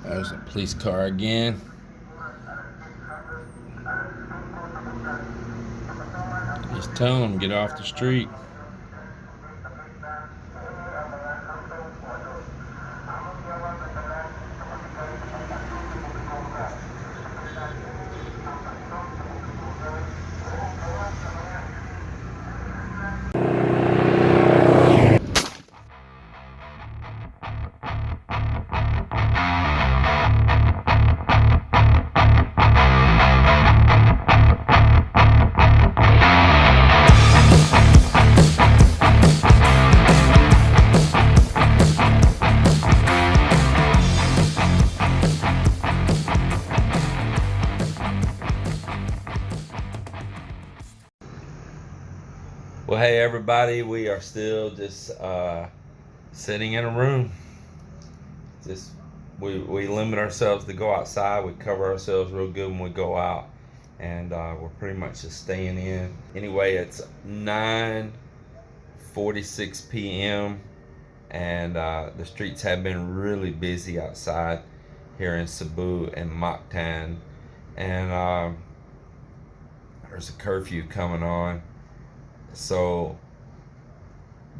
There's a police car again. Just telling them get off the street. Well, hey everybody, we are still just sitting in a room. Just we limit ourselves to go outside. We cover ourselves real good when we go out, and we're pretty much just staying in. Anyway, it's 9:46 p.m. and the streets have been really busy outside here in Cebu and Mactan, and there's a curfew coming on. So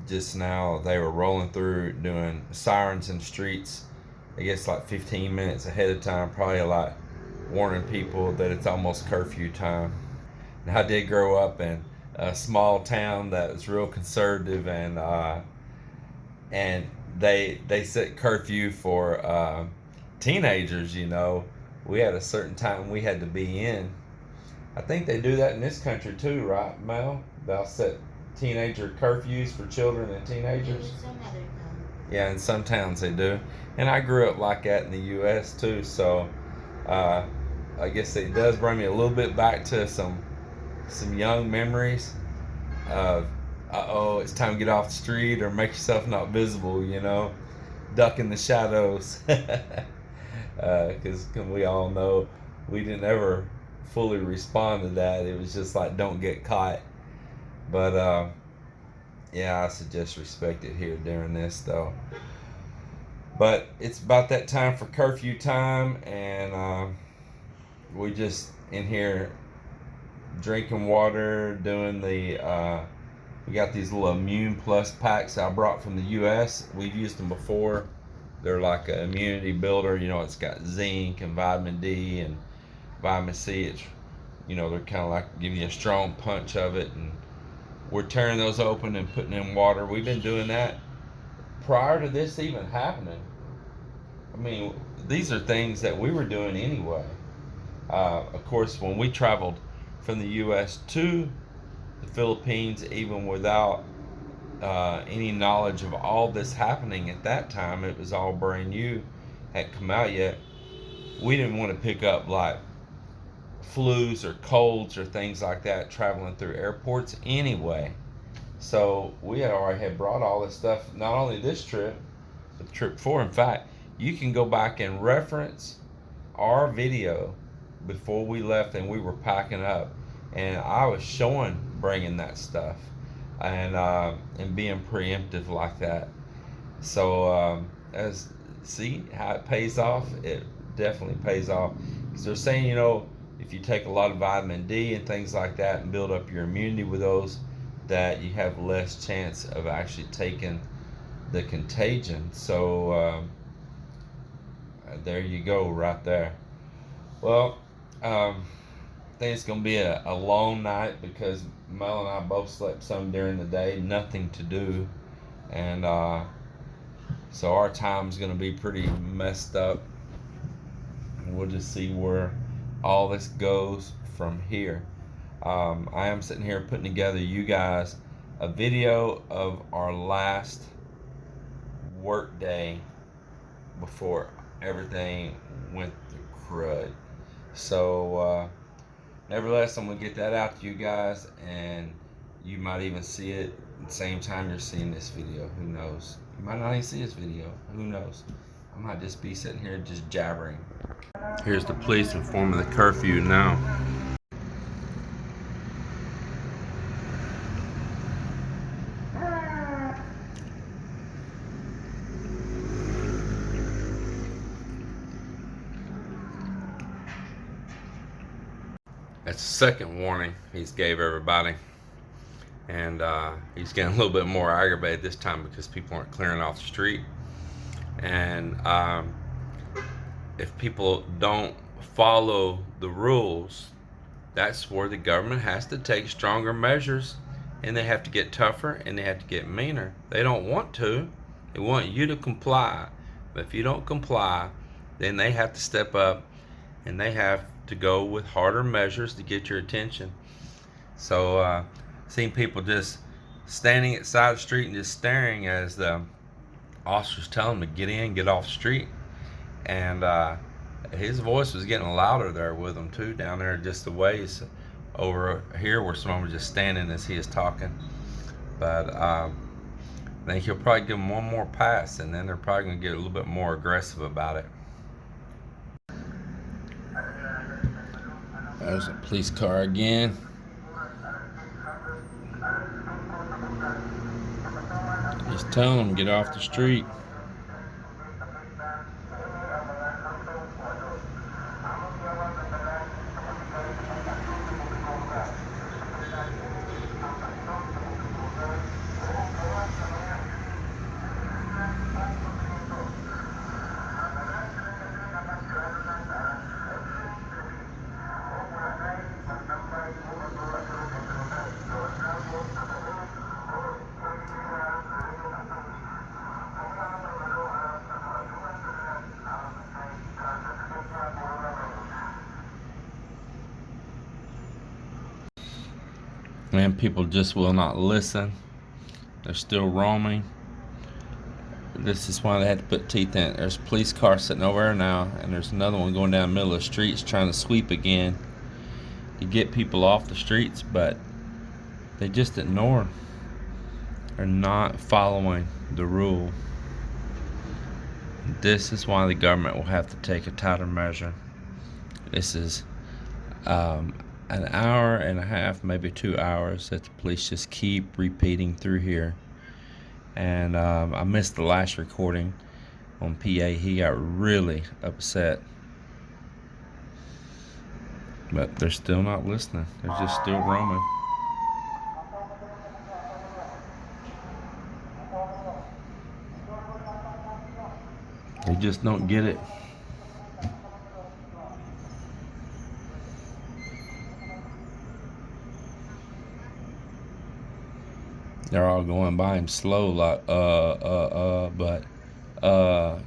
just now they were rolling through doing sirens in the streets, I guess like 15 minutes ahead of time, probably like warning people that it's almost curfew time. Now I did grow up in a small town that was real conservative, and they set curfew for teenagers. We had a certain time we had to be in. I think they do that in this country too, right, Mel? They'll set teenager curfews for children and teenagers. Yeah, in some towns they do. And I grew up like that in the U.S. too, so I guess it does bring me a little bit back to some young memories of, it's time to get off the street or make yourself not visible, duck in the shadows. Because we all know we didn't ever fully respond to that. It was just like, don't get caught. But yeah, I suggest respect it here during this though. But it's about that time for curfew time, and we just in here drinking water, doing we got these little Immune Plus packs I brought from the U.S. We've used them before. They're like an immunity builder. It's got zinc and vitamin D and vitamin C. It's, they're kind of like giving you a strong punch of it, and we're tearing those open and putting in water. We've been doing that prior to this even happening. I mean, these are things that we were doing anyway. Of course, when we traveled from the U.S. to the Philippines, even without any knowledge of all this happening at that time, it was all brand new, hadn't come out yet. We didn't want to pick up like flus or colds or things like that traveling through airports anyway. So we had already had brought all this stuff, not only this trip, but the trip before. In fact, you can go back and reference our video before we left and we were packing up, and I was showing bringing that stuff and being preemptive like that. So as see how it pays off, it definitely pays off, because they're saying, if you take a lot of vitamin D and things like that and build up your immunity with those, that you have less chance of actually taking the contagion. So there you go right there. Well, I think it's going to be a long night because Mel and I both slept some during the day, nothing to do, and so our time's going to be pretty messed up. We'll just see where all this goes from here. I am sitting here putting together, you guys, a video of our last work day before everything went to crud. So nevertheless, I'm going to get that out to you guys, and you might even see it at the same time you're seeing this video. Who knows? You might not even see this video. Who knows? I might just be sitting here just jabbering. Here's the police informing the curfew now. That's the second warning he's gave everybody. And he's getting a little bit more aggravated this time because people aren't clearing off the street. And if people don't follow the rules, that's where the government has to take stronger measures, and they have to get tougher and they have to get meaner. They don't want to. They want you to comply. But if you don't comply, then they have to step up and they have to go with harder measures to get your attention. So, seeing people just standing at the side of the street and just staring as the officers tell them to get in, get off the street. And his voice was getting louder there with them too, down there just the ways over here where someone was just standing as he is talking. But I think he'll probably give them one more pass, and then they're probably going to get a little bit more aggressive about it. There's a police car again. He's telling them to get off the street. And people just will not listen. They're still roaming. This is why they had to put teeth in it. There's a police car sitting over there now, and there's another one going down the middle of the streets trying to sweep again to get people off the streets, but they just ignore them. They're not following the rule. This is why the government will have to take a tighter measure. This is an hour and a half, maybe 2 hours, that the police just keep repeating through here. And I missed the last recording on PA. He got really upset. But they're still not listening. They're just still roaming. They just don't get it. They're all going by him slow, like, but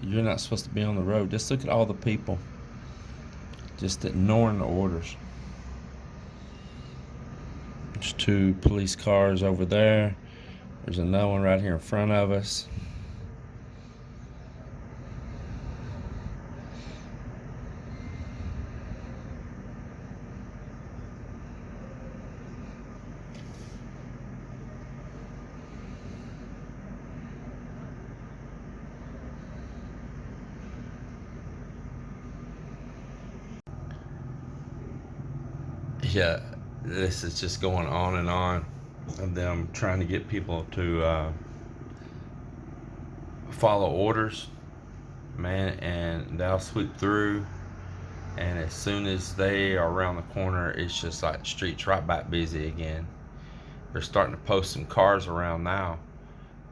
you're not supposed to be on the road. Just look at all the people just ignoring the orders. There's 2 police cars over there. There's another one right here in front of us. Yeah, this is just going on of them trying to get people to follow orders, man, and they'll sweep through, and as soon as they are around the corner, it's just like the streets right back busy again. They're starting to post some cars around now,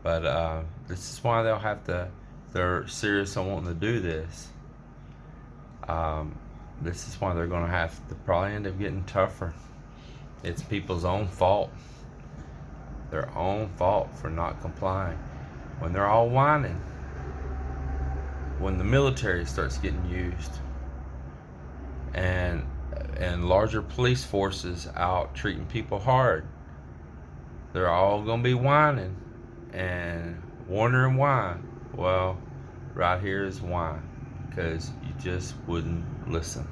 but this is why they're serious on wanting to do this. This is why they're going to have to probably end up getting tougher. It's people's own fault. Their own fault for not complying. When they're all whining, when the military starts getting used, and larger police forces out treating people hard, they're all going to be whining and wondering why. Well, right here is why. Because you just wouldn't listen.